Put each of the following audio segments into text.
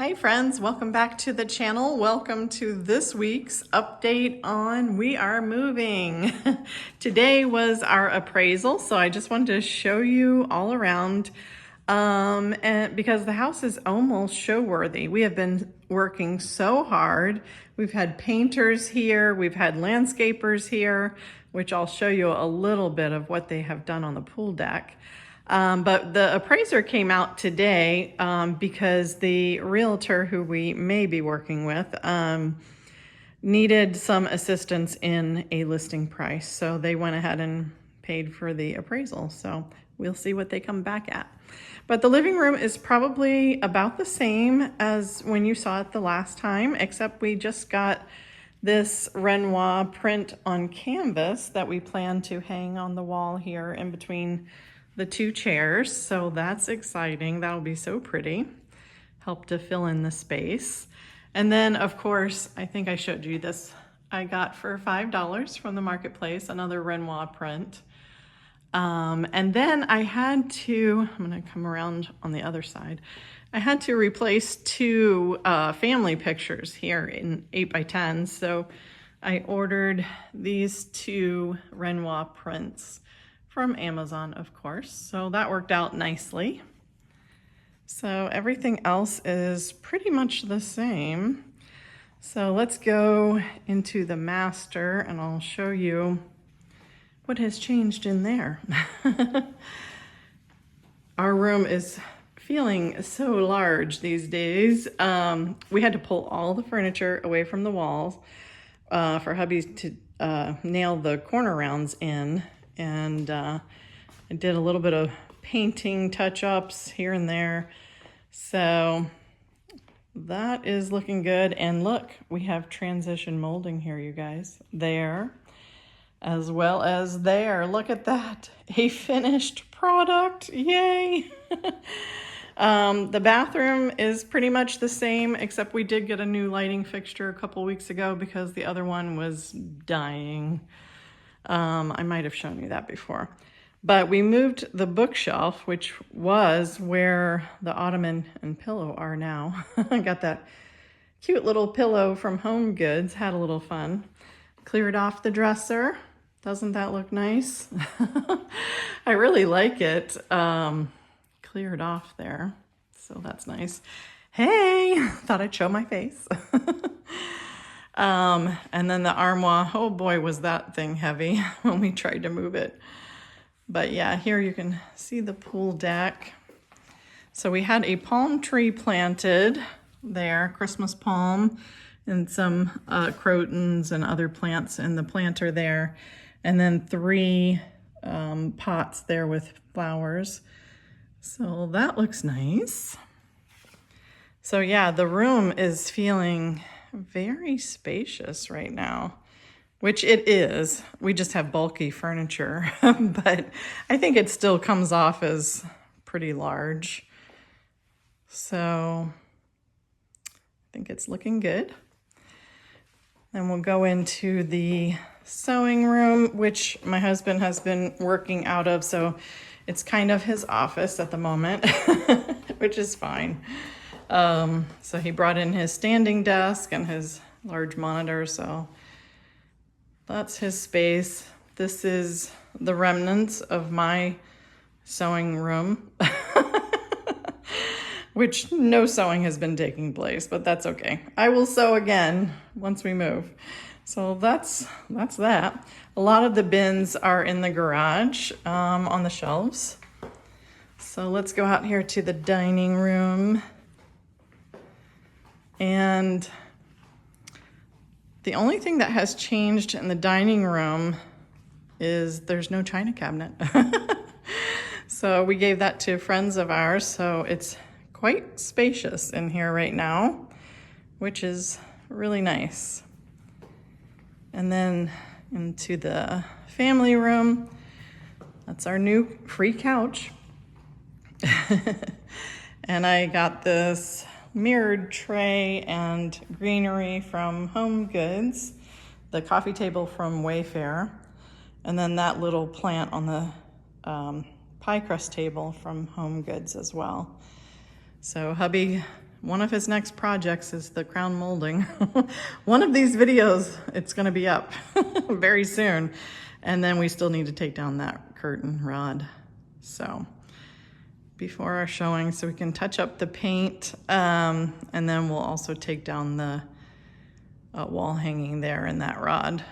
Hi friends, welcome back to the channel. Welcome to this week's update on We Are Moving. Today was our appraisal, so I just wanted to show you all around and because the house is almost show worthy. We have been working so hard. We've had painters here, we've had landscapers here, which I'll show you a little bit of what they have done on the pool deck. But the appraiser came out today because the realtor who we may be working with needed some assistance in a listing price. So they went ahead and paid for the appraisal. So we'll see what they come back at. But the living room is probably about the same as when you saw it the last time, except we just got this Renoir print on canvas that we plan to hang on the wall here in between the two chairs, so that's exciting. That'll be so pretty. Help to fill in the space. And then, of course, I think I showed you this. I got for $5 from the marketplace another Renoir print. And then I had to, I'm gonna come around on the other side. I had to replace two family pictures here in 8x10. So I ordered these two Renoir prints from Amazon, of course. So that worked out nicely. So everything else is pretty much the same. So let's go into the master and I'll show you what has changed in there. Our room is feeling so large these days. We had to pull all the furniture away from the walls for hubby to nail the corner rounds in. And I did a little bit of painting touch-ups here and there. So that is looking good. And look, we have transition molding here, you guys. There, as well as there. Look at that. A finished product. Yay! The bathroom is pretty much the same, except we did get a new lighting fixture a couple weeks ago because the other one was dying. I might have shown you that before. But we moved the bookshelf, which was where the ottoman and pillow are now. I got that cute little pillow from Home Goods, had a little fun. Cleared off the dresser. Doesn't that look nice? I really like it. Cleared off there, so that's nice. Hey, thought I'd show my face. And then the armoire, oh boy, was that thing heavy when we tried to move it. But yeah, here you can see the pool deck. So we had a palm tree planted there, Christmas palm, and some crotons and other plants in the planter there. And then three pots there with flowers. So that looks nice. So yeah, the room is feeling very spacious right now, which it is. We just have bulky furniture, but I think it still comes off as pretty large. So I think it's looking good. Then we'll go into the sewing room, which my husband has been working out of, so it's kind of his office at the moment, which is fine. So he brought in his standing desk and his large monitor, so that's his space. This is the remnants of my sewing room, which no sewing has been taking place, but that's okay. I will sew again once we move. So that's that. A lot of the bins are in the garage on the shelves. So let's go out here to the dining room. And the only thing that has changed in the dining room is there's no china cabinet. So we gave that to friends of ours, so it's quite spacious in here right now, which is really nice. And then into the family room, that's our new free couch. And I got this mirrored tray and greenery from Home Goods, the coffee table from Wayfair, and then that little plant on the pie crust table from Home Goods as well. So hubby one of his next projects is the crown molding. One of these videos, it's gonna be up very soon. And then we still need to take down that curtain rod. So before our showing, so we can touch up the paint. And then we'll also take down the wall hanging there in that rod.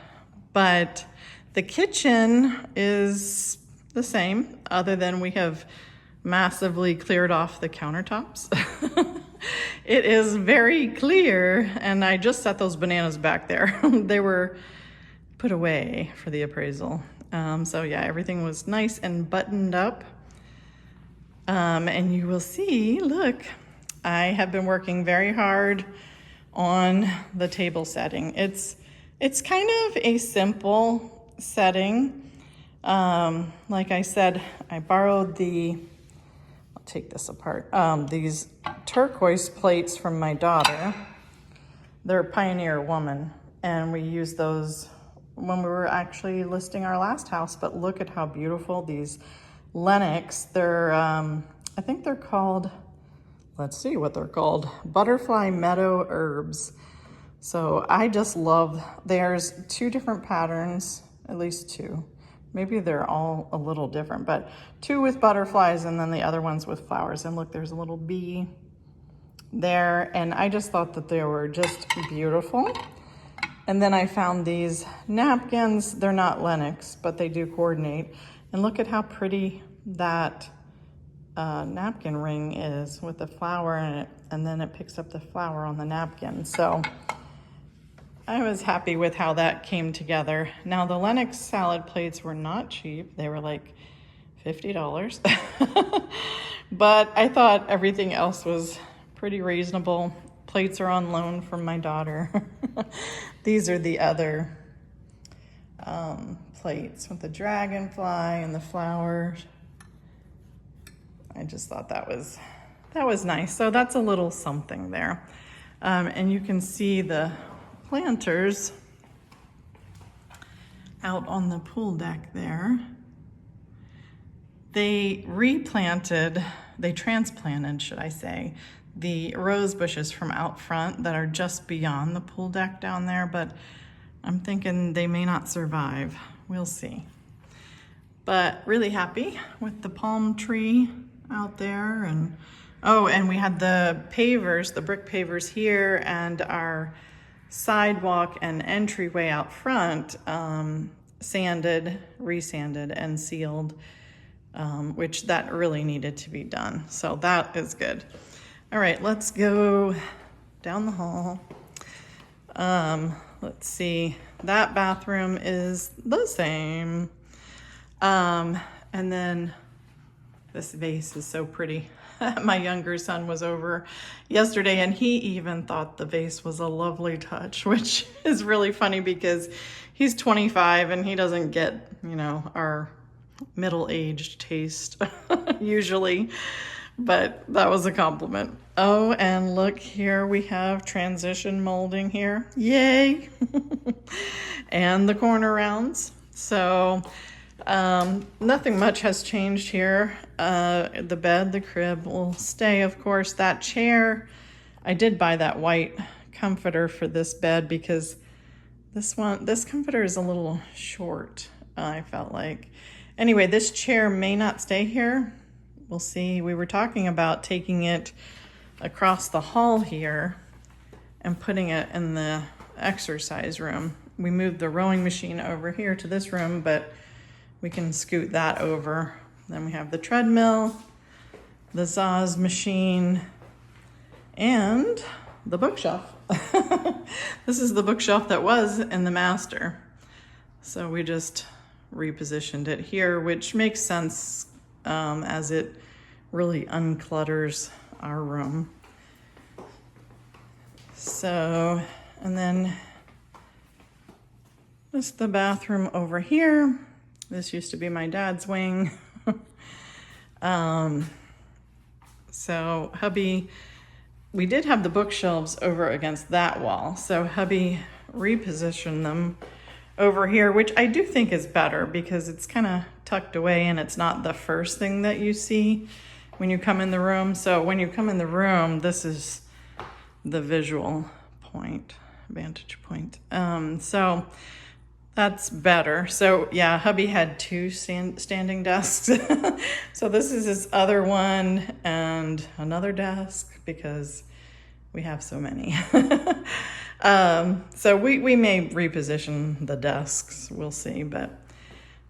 But the kitchen is the same, other than we have massively cleared off the countertops. It is very clear, and I just set those bananas back there. They were put away for the appraisal. So yeah, everything was nice and buttoned up. And you will see, look, I have been working very hard on the table setting. It's kind of a simple setting. Like I said, I borrowed I'll take this apart, these turquoise plates from my daughter. They're Pioneer Woman, and we used those when we were actually listing our last house. But look at how beautiful these Lenox, they're, I think they're called, let's see what they're called, Butterfly Meadow Herbs. So I just love, there's two different patterns, at least two. Maybe they're all a little different, but two with butterflies and then the other ones with flowers. And look, there's a little bee there. And I just thought that they were just beautiful. And then I found these napkins. They're not Lenox, but they do coordinate. And look at how pretty that napkin ring is with the flower in it. And then it picks up the flower on the napkin. So I was happy with how that came together. Now the Lenox salad plates were not cheap. They were like $50. But I thought everything else was pretty reasonable. Plates are on loan from my daughter. These are the other plates with the dragonfly and the flowers. I just thought that was nice. So that's a little something there. And you can see the planters out on the pool deck there. They transplanted, should I say, the rose bushes from out front that are just beyond the pool deck down there, but I'm thinking they may not survive. We'll see. But really happy with the palm tree out there. And oh, and we had the pavers, the brick pavers here, and our sidewalk and entryway out front sanded, resanded, and sealed, which that really needed to be done. So that is good. All right, let's go down the hall. Let's see, that bathroom is the same. And then this vase is so pretty. My younger son was over yesterday and he even thought the vase was a lovely touch, which is really funny because he's 25 and he doesn't get, you know, our middle-aged taste usually, but that was a compliment. Oh, and look here, we have transition molding here. Yay! And the corner rounds. So nothing much has changed here. The bed, the crib will stay, of course. That chair, I did buy that white comforter for this bed because this comforter is a little short, I felt like. Anyway, this chair may not stay here. We'll see. We were talking about taking it across the hall here and putting it in the exercise room. We moved the rowing machine over here to this room, but we can scoot that over. Then we have the treadmill, the Zaz machine, and the bookshelf. This is the bookshelf that was in the master. So we just repositioned it here, which makes sense as it really unclutters our room. So, and then this is the bathroom over here. This used to be my dad's wing. So hubby, we did have the bookshelves over against that wall. So hubby repositioned them over here, which I do think is better because it's kind of tucked away and it's not the first thing that you see when you come in the room. So when you come in the room, this is the visual vantage point. So that's better. So yeah, hubby had two standing desks. So this is his other one and another desk because we have so many. So we may reposition the desks, we'll see,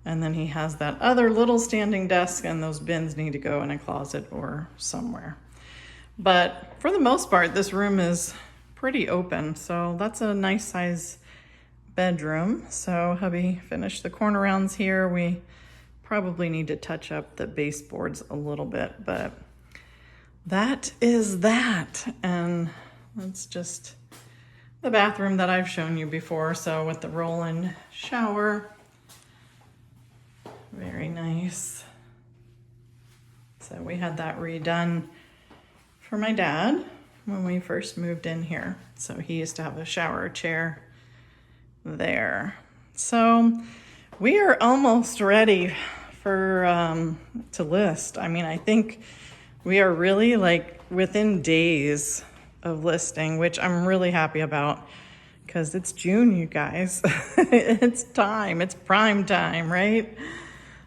and then he has that other little standing desk, and those bins need to go in a closet or somewhere. But for the most part, this room is pretty open, so that's a nice size bedroom. So hubby finished the corner rounds here. We probably need to touch up the baseboards a little bit, but that is that. And that's just the bathroom that I've shown you before. So with the roll-in shower, very nice. So we had that redone for my dad when we first moved in here. So he used to have a shower chair there. So we are almost ready for to list. I mean, I think we are really like within days of listing, which I'm really happy about because it's June, you guys. It's time, it's prime time, right?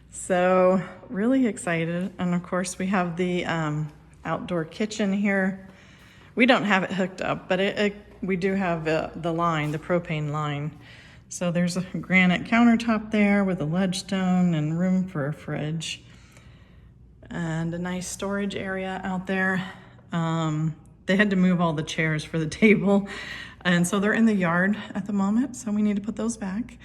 So really excited. And of course we have the outdoor kitchen here. We don't have it hooked up, but we do have the line, the propane line. So there's a granite countertop there with a ledge stone and room for a fridge and a nice storage area out there. They had to move all the chairs for the table, and so they're in the yard at the moment, so we need to put those back.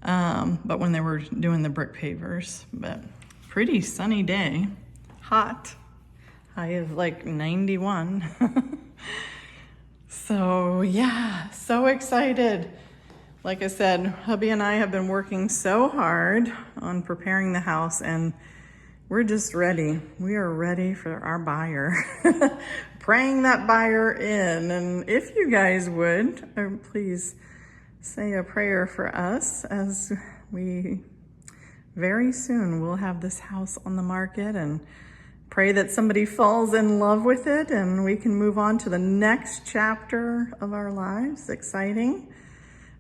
But when they were doing the brick pavers, but pretty sunny day, hot, high of like 91. So yeah, so excited. Like I said, hubby and I have been working so hard on preparing the house, and we're just ready. We are ready for our buyer. Praying that buyer in. And if you guys would, please say a prayer for us, as we very soon will have this house on the market, and pray that somebody falls in love with it and we can move on to the next chapter of our lives. Exciting.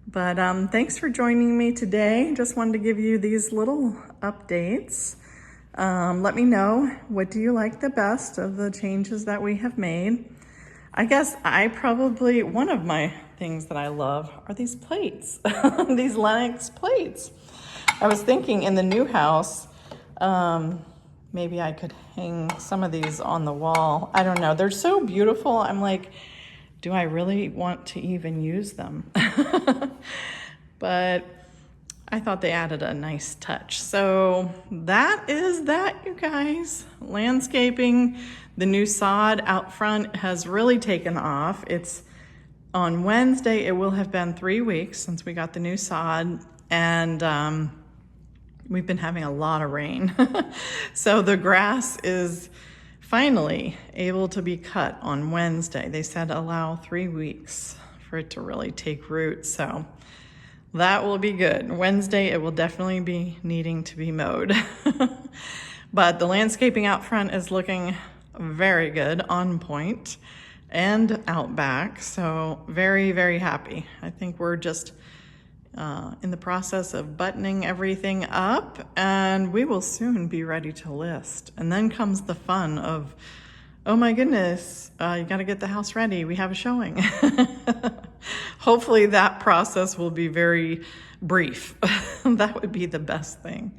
But thanks for joining me today. Just wanted to give you these little updates. Let me know, what do you like the best of the changes that we have made? I guess one of my things that I love are these plates, these Lennox plates. I was thinking in the new house, maybe I could hang some of these on the wall. I don't know, they're so beautiful. I'm like, do I really want to even use them? But I thought they added a nice touch. So that is that, you guys. Landscaping, the new sod out front has really taken off. It's on Wednesday, it will have been 3 weeks since we got the new sod, and we've been having a lot of rain. So the grass is finally able to be cut on Wednesday. They said allow 3 weeks for it to really take root. So that will be good. Wednesday, it will definitely be needing to be mowed. But the landscaping out front is looking very good, on point, and out back. So very, very happy. I think we're just in the process of buttoning everything up, and we will soon be ready to list. And then comes the fun of, oh my goodness, you got to get the house ready. We have a showing. Hopefully that process will be very brief. That would be the best thing.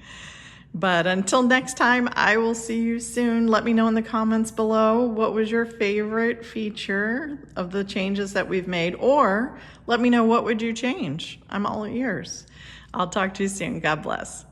But until next time, I will see you soon. Let me know in the comments below, what was your favorite feature of the changes that we've made, or let me know, what would you change? I'm all ears. I'll talk to you soon. God bless.